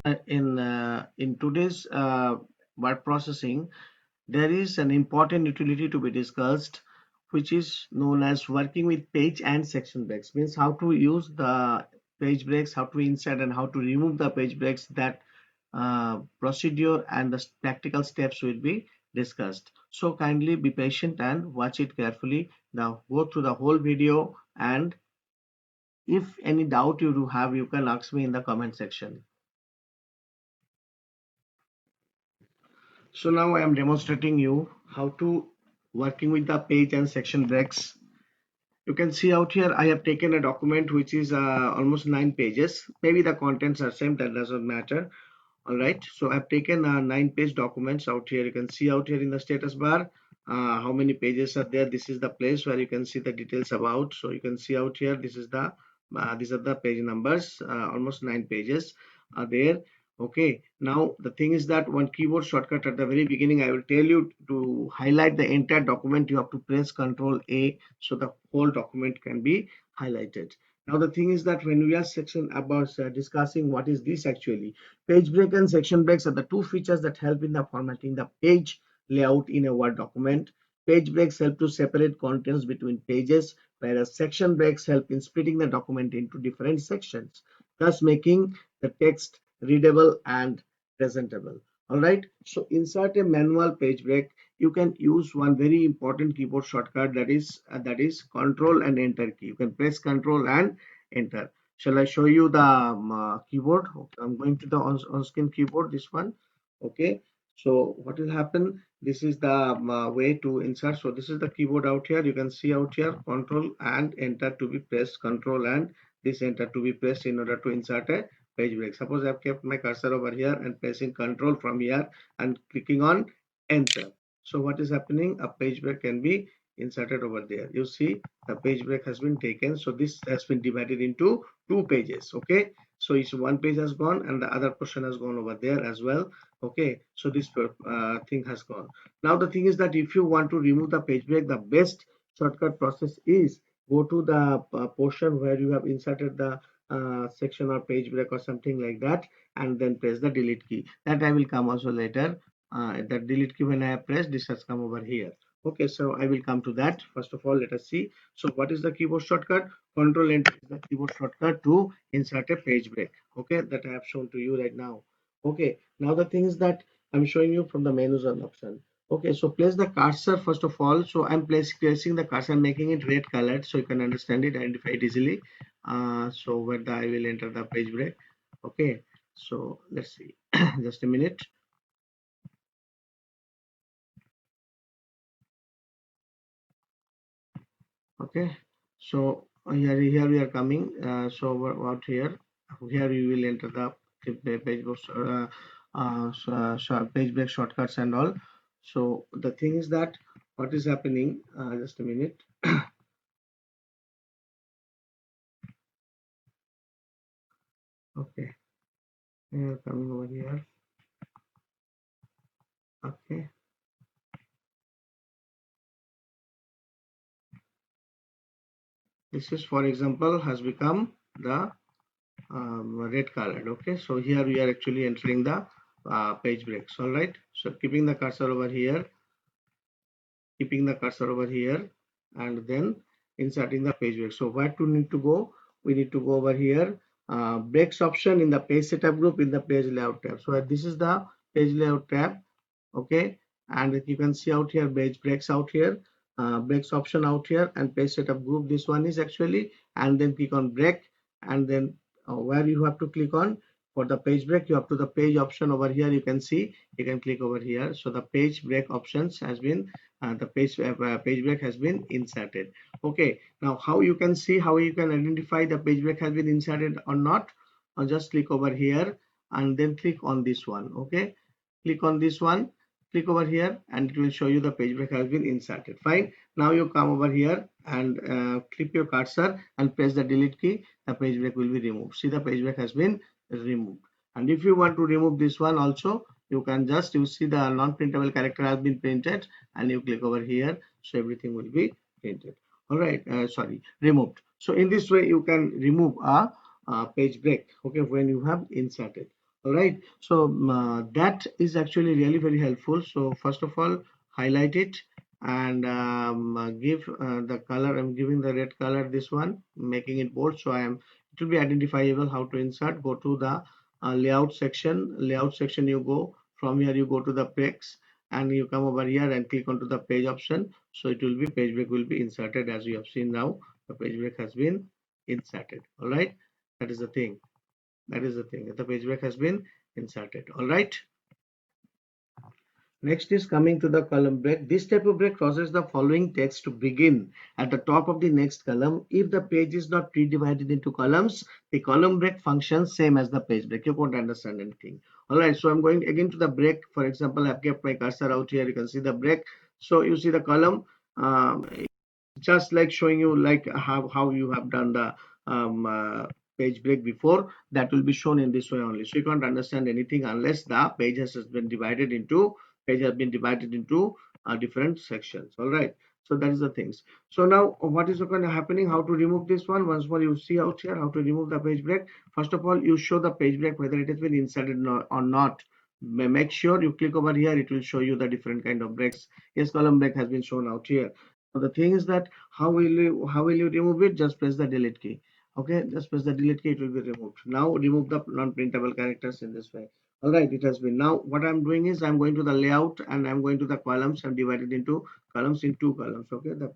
In today's word processing, there is an important utility to be discussed, which is known as working with page and section breaks. Means how to use the page breaks, how to insert and how to remove the page breaks. That procedure and the practical steps will be discussed. So kindly be patient and watch it carefully. Now go through the whole video, and if any doubt you do have, you can ask me in the comment section. So now I am demonstrating you how to working with the page and section breaks. You can see out here I have taken a document which is almost 9 pages. Maybe the contents are same, that doesn't matter. All right, so I've taken 9-page documents out here. You can see out here in the status bar how many pages are there. This is the place where you can see the details about. So you can see out here, this is the these are the page numbers. Almost 9 pages are there. Okay, now the thing is that one keyboard shortcut at the very beginning, I will tell you to highlight the entire document. You have to press Ctrl A so the whole document can be highlighted. Now the thing is that when we are section about discussing what is this actually, page break and section breaks are the two features that help in the formatting the page layout in a Word document. Page breaks help to separate contents between pages, whereas section breaks help in splitting the document into different sections, thus making the text readable and presentable. All right, so insert a manual page break. You can use one very important keyboard shortcut, that is Control and Enter key. You can press Control and Enter. Shall I show you the keyboard? Okay, I'm going to the on-screen keyboard, this one. Okay, so what will happen? This is the way to insert. So this is the keyboard out here. You can see out here Control and Enter to be pressed, Control and this Enter to be pressed in order to insert a page break. Suppose I've kept my cursor over here and pressing Control from here and clicking on Enter. So what is happening? A page break can be inserted over there. You see the page break has been taken. So this has been divided into 2 pages. Okay, so it's one page has gone and the other portion has gone over there as well. Okay, so this thing has gone. Now the thing is that if you want to remove the page break, the best shortcut process is go to the portion where you have inserted the section or page break or something like that, and then press the delete key. That I will come also later. The delete key, when I have pressed, this has come over here. Okay, so I will come to that. First of all, let us see. So what is the keyboard shortcut? Control Enter is the keyboard shortcut to insert a page break. Okay, that I have shown to you right now. Okay, now the thing is that I'm showing you from the menus on option. Okay, so place the cursor first of all. So I'm placing the cursor, making it red colored so you can understand it, identify it easily. So where I will enter the page break. Okay, so let's see. Just a minute. Okay, so here we are coming. So what here you will enter the page page break shortcuts and all. So the thing is that what is happening, just a minute. Okay, we are coming over here. Okay, this is, for example, has become the red colored. Okay, so here we are actually entering the page breaks. All right, so keeping the cursor over here, and then inserting the page break. So where to need to go? We need to go over here, breaks option in the page setup group in the page layout tab. So this is the page layout tab. Okay, and you can see out here page breaks out here, breaks option out here, and page setup group. This one is actually, and then click on break, and then where you have to click on for the page break, you have to the page option over here. You can see, you can click over here. So the page break options has been the page break has been inserted. Okay, now how you can see, how you can identify the page break has been inserted or not? Just click over here and then click on this one. Okay, click on this one, click over here, and it will show you the page break has been inserted. Fine, now you come over here and click your cursor and press the delete key. The page break will be removed. See, the page break has been removed. And if you want to remove this one also, you can just, you see the non-printable character has been printed, and you click over here, so everything will be printed. All right, sorry, removed. So in this way you can remove a page break, okay, when you have inserted. All right, so that is actually really very helpful. So first of all, highlight it and give the color. I'm giving the red color this one, making it bold. So I am, it will be identifiable how to insert. Go to the layout section. Layout section, you go from here. You go to the breaks and you come over here and click onto the page option. So it will be page break will be inserted as you have seen now. The page break has been inserted. All right, that is the thing. That is the thing. The page break has been inserted. All right. Next is coming to the column break. This type of break causes the following text to begin at the top of the next column. If the page is not pre-divided into columns, the column break functions same as the page break. You won't understand anything. All right. So I'm going again to the break. For example, I've kept my cursor out here. You can see the break. So you see the column. Just like showing you like how you have done the page break before, that will be shown in this way only. So you can't understand anything unless the page has been divided into different sections. All right, so that is the things. So now what is going to happening, how to remove this one? Once more, you see out here how to remove the page break. First of all, you show the page break whether it has been inserted or not. Make sure you click over here, it will show you the different kind of breaks. Yes, column break has been shown out here. So the thing is that how will you remove it? Just press the delete key. Okay, just press the delete key, it will be removed. Now remove the non-printable characters in this way. All right, it has been. Now what I'm doing is I'm going to the layout and I'm going to the columns. I'm divided into columns in two columns. Okay, the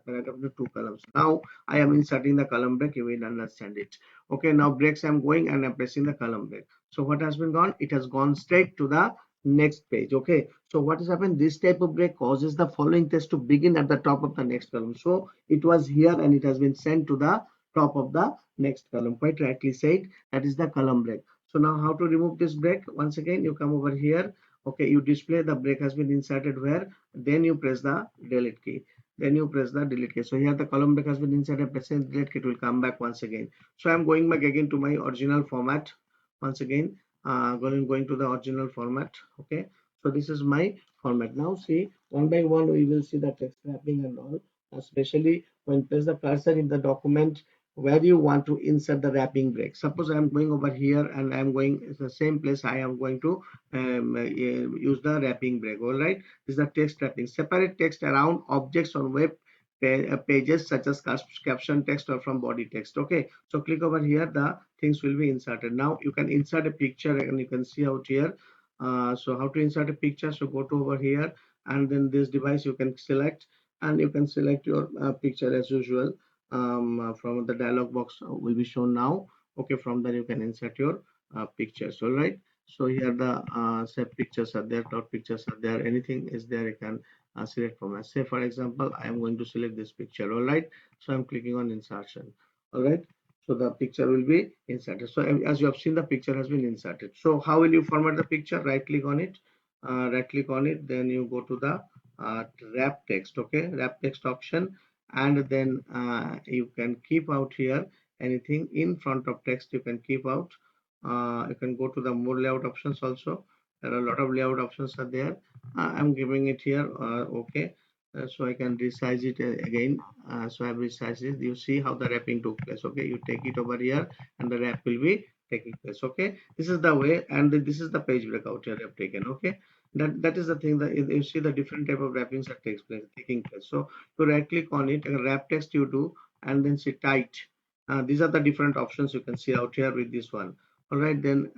paragraph into two columns. Now I am inserting the column break. You will understand it. Okay, now breaks I'm going and I'm pressing the column break. So what has been gone? It has gone straight to the next page. Okay, so what has happened? This type of break causes the following text to begin at the top of the next column. So it was here and it has been sent to the top of the next column. Quite rightly said, that is the column break. So now how to remove this break? Once again, you come over here. Okay, you display the break has been inserted where, then you press the delete key. Then you press the delete key. So here the column break has been inserted, pressing the delete key, it will come back once again. So I'm going back again to my original format. Once again, going to the original format. Okay, so this is my format. Now see, one by one we will see the text wrapping and all, especially when place the cursor in the document where you want to insert the wrapping break. Suppose I am going over here and I am going, it's the same place I am going to use the wrapping break. All right, this is the text wrapping. Separate text around objects on web pages such as caption text or from body text. Okay, so click over here, the things will be inserted. Now you can insert a picture and you can see out here. So how to insert a picture? So go to over here and then this device you can select and you can select your picture as usual. From the dialog box will be shown now. Okay, from there you can insert your pictures. All right, so here the set pictures are there, dot pictures are there, anything is there, you can select from. As say for example, I am going to select this picture. All right, so I'm clicking on insertion. All right, so the picture will be inserted. So as you have seen, the picture has been inserted. So how will you format the picture? Right click on it, then you go to the wrap text. Okay, wrap text option, and then you can keep out here anything in front of text. You can keep out. You can go to the more layout options also. There are a lot of layout options are there. I'm giving it here. Okay, so I can resize it again. So I've resized it. You see how the wrapping took place. Okay, you take it over here and the wrap will be taking place. Okay, this is the way, and this is the page breakout here I've taken. Okay, that is the thing, that you see the different type of wrappings that taking place. So to right click on it and wrap text you do, and then say tight. These are the different options you can see out here with this one. All right, then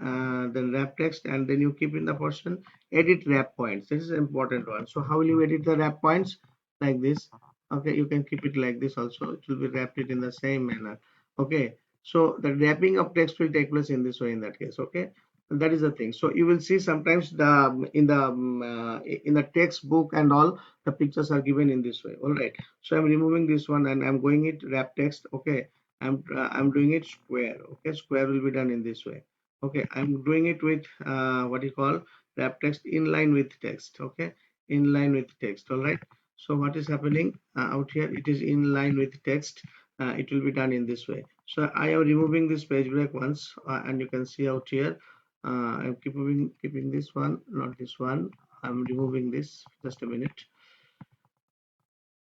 wrap text, and then you keep in the portion edit wrap points. This is an important one. So how will you edit the wrap points? Like this. Okay, you can keep it like this also, it will be wrapped it in the same manner. Okay, so the wrapping of text will take place in this way in that case. Okay, that is the thing. So you will see sometimes the in the textbook and all, the pictures are given in this way. All right, so I'm removing this one and I'm going it wrap text. Okay, I'm doing it square. Okay, square will be done in this way. Okay, I'm doing it with what you call wrap text in line with text. Okay, in line with text. All right, so what is happening out here, it is in line with text. It will be done in this way. So I am removing this page break once, and you can see out here I'm keeping this one, not this one. I'm removing this. Just a minute.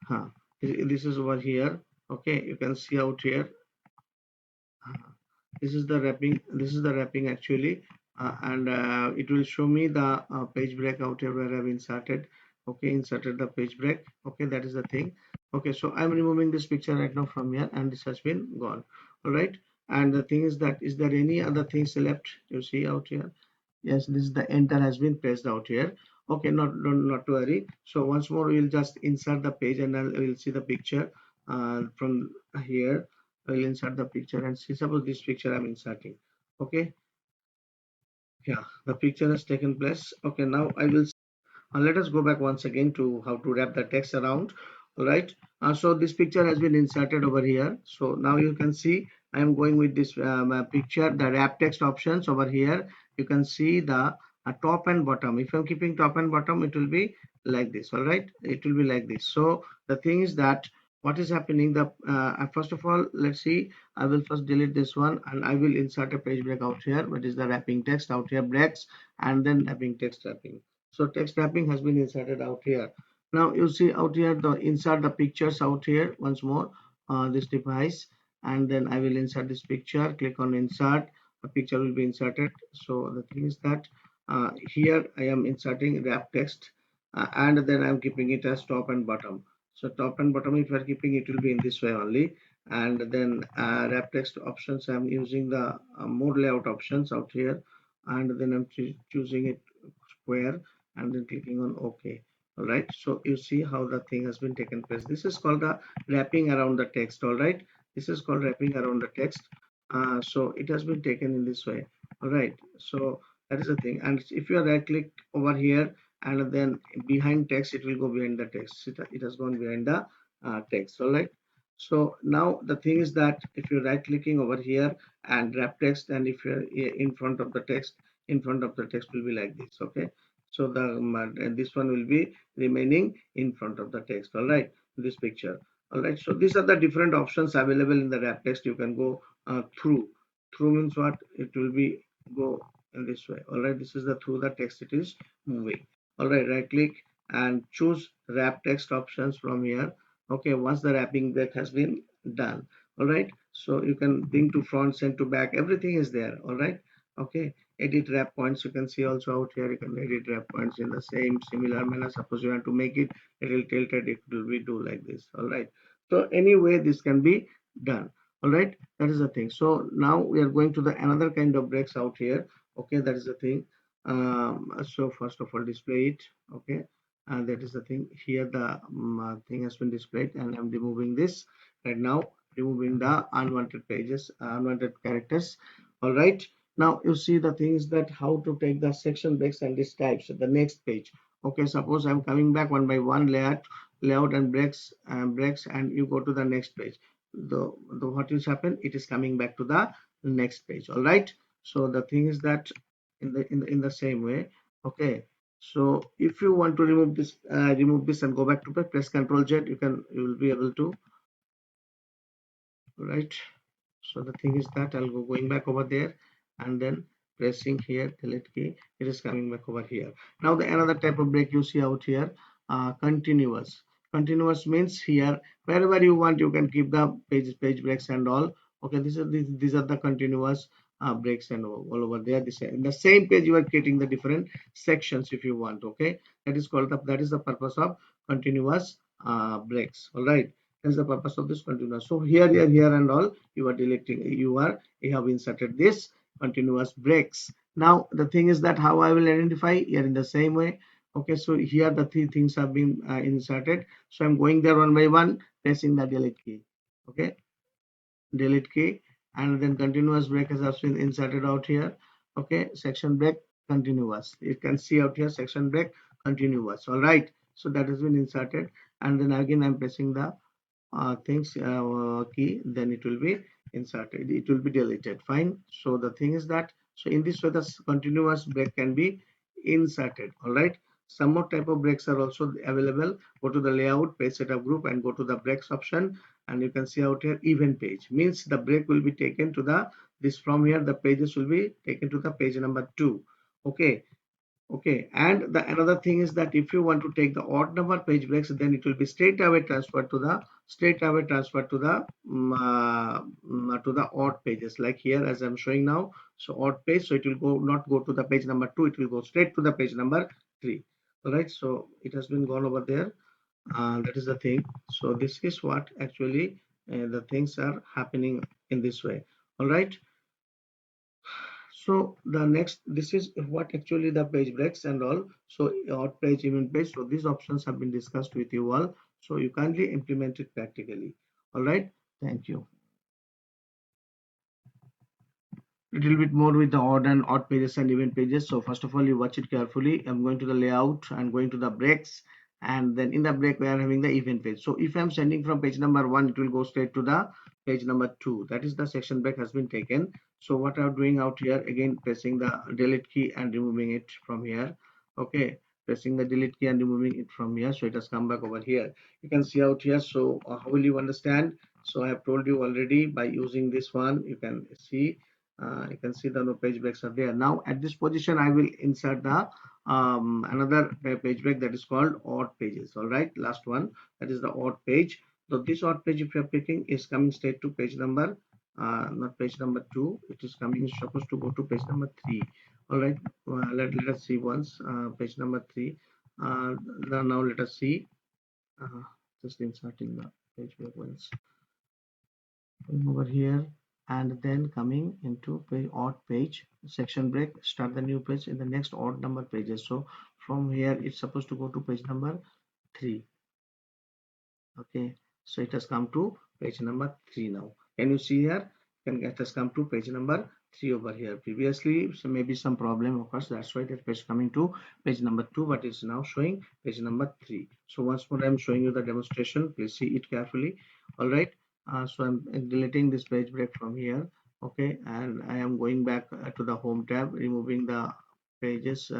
Huh. This is over here. Okay, you can see out here. This is the wrapping. This is the wrapping actually. and it will show me the page break out here where I've inserted. Okay, inserted the page break. Okay, that is the thing. Okay, so I'm removing this picture right now from here, and this has been gone. All right, and the thing is that, is there any other things left? You see out here? Yes, this is the enter has been pressed out here. Okay, not to worry. So once more we'll just insert the page, and we'll see the picture from here. I'll insert the picture and see, suppose this picture I'm inserting. Okay, yeah, the picture has taken place. Okay, now I will let us go back once again to how to wrap the text around. All right, so this picture has been inserted over here. So now you can see I am going with this picture, the wrap text options over here. You can see the top and bottom. If I'm keeping top and bottom, it will be like this. All right, it will be like this. So the thing is that what is happening, the first of all, let's see, I will first delete this one, and I will insert a page break out here, which is the wrapping text out here, breaks, and then wrapping text wrapping. So text wrapping has been inserted out here. Now you see out here, the insert the pictures out here once more, this device, and then I will insert this picture. Click on insert, the picture will be inserted. So the thing is that here I am inserting wrap text, and then I'm keeping it as top and bottom. So top and bottom, if you are keeping, it will be in this way only. And then wrap text options, I'm using the more layout options out here, and then I'm choosing it square, and then clicking on OK. All right, so you see how the thing has been taken place. This is called the wrapping around the text. All right, this is called wrapping around the text. So it has been taken in this way. All right, so that is the thing. And if you right click over here and then behind text, it will go behind the text. It has gone behind the text. All right, so now the thing is that if you're right clicking over here and wrap text, and if you're in front of the text, in front of the text will be like this. Okay, so the this one will be remaining in front of the text. All right, this picture. All right, so these are the different options available in the wrap text. You can go through means what, it will be go in this way. All right, this is the through the text it is moving. All right, right click and choose wrap text options from here. Okay, once the wrapping break has been done. All right, so you can bring to front, send to back, everything is there. All right, okay, edit wrap points, you can see also out here. You can edit wrap points in the same similar manner. Suppose you want to make it a little tilted, it will be do like this. All right, so anyway this can be done. All right, that is the thing. So now we are going to the another kind of breaks out here. Okay, that is the thing. So first of all, display it. Okay, and that is the thing. Here the thing has been displayed, and I'm removing this right now, removing the unwanted pages, unwanted characters. All right, now you see the thing is that how to take the section breaks and these types the next page. Okay, suppose I'm coming back one by one, layout and breaks, and you go to the next page. The what is happen, it is coming back to the next page. All right, so the thing is that in the same way. Okay, so if you want to remove this and go back to press Ctrl Z, you will be able to. Right, so the thing is that I'll go going back over there and then pressing here delete key, it is coming back over here. Now the another type of break you see out here, continuous means here wherever you want you can keep the page breaks and all. Okay, these are the continuous breaks and all over there. This in the same page you are creating the different sections if you want. Okay, that is the purpose of continuous breaks. All right, that's the purpose of this continuous. So here and all you are deleting, you have inserted this continuous breaks. Now the thing is that how I will identify here in the same way. Okay, so here the three things have been inserted. So I'm going there one by one, pressing the delete key. Okay, delete key, and then continuous break has been inserted out here. Okay, section break continuous, you can see out here section break continuous. All right, so that has been inserted, and then again I'm pressing the things key, then it will be inserted, it will be deleted. Fine, so the thing is that, so in this way the continuous break can be inserted. All right, some more type of breaks are also available. Go to the layout, page setup group, and go to the breaks option, and you can see out here event page means the break will be taken to the this from here, the pages will be taken to the page number 2. Okay, Okay, and the another thing is that if you want to take the odd number page breaks, then it will be straight away transferred to the to the odd pages. Like here, as I'm showing now, so odd page, so it will go not go to the page number 2, it will go straight to the page number 3. All right, so it has been gone over there. That is the thing. So this is what actually the things are happening in this way. All right. So the next, this is what actually the page breaks and all. So odd page, even page. So these options have been discussed with you all. So you kindly implement it practically. All right. Thank you. Little bit more with the odd pages and even pages. So first of all, you watch it carefully. I'm going to the layout and going to the breaks, and then in the break we are having the event page. So if I'm sending from page number 1, it will go straight to the page number 2. That is the section break has been taken. So what I'm doing out here, again pressing the delete key and removing it from here. Okay, pressing the delete key and removing it from here, so it has come back over here. You can see out here. So how will you understand? So I have told you already, by using this one you can see, you can see the no page breaks are there. Now at this position I will insert the another page break, that is called odd pages. All right, last one, that is the odd page. So this odd page, if you are picking, is coming straight to page number not page number 2, it is coming, supposed to go to page number 3. All right, let us see once, page number 3. Now let us see, uh, just inserting the page break once, going over here, and then coming into page odd page section break, start the new page in the next odd number pages. So from here it's supposed to go to page number 3. Okay, so it has come to page number 3 now. Can you see here? Can it has come to page number 3 over here. Previously, so maybe some problem occurs, that's why that page coming to page number 2, but it's now showing page number 3. So once more I'm showing you the demonstration, please see it carefully. All right, so I'm deleting this page break from here. Okay, and I am going back to the home tab, removing the pages,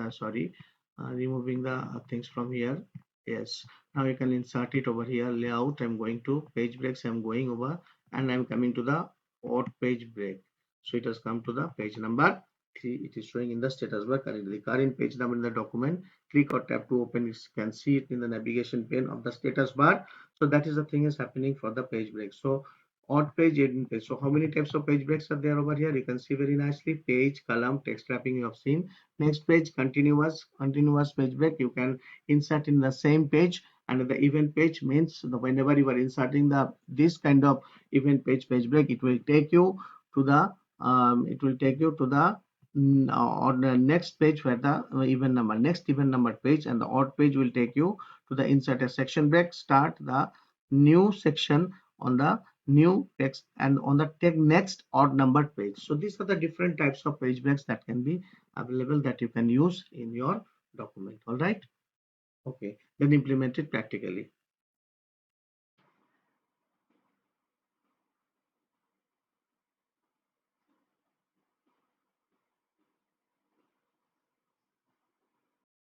removing the things from here. Yes, now you can insert it over here, layout, I'm going to page breaks, I'm going over, and I'm coming to the odd page break. So it has come to the page number 3. It is showing in the status bar currently. Current page number in the document, click or tap to open it. You can see it in the navigation pane of the status bar. So that is the thing is happening for the page break. So odd page, even page. So how many types of page breaks are there over here? You can see very nicely: page, column, text wrapping you have seen. Next page, continuous page break. You can insert in the same page, and the event page means whenever you are inserting the this kind of event page break, it will take you to the on the next page where the next even number page, and the odd page will take you to the insert a section break, start the new section on the new text, and on the next odd numbered page. So these are the different types of page breaks that can be available, that you can use in your document. All right. Okay, then implement it practically.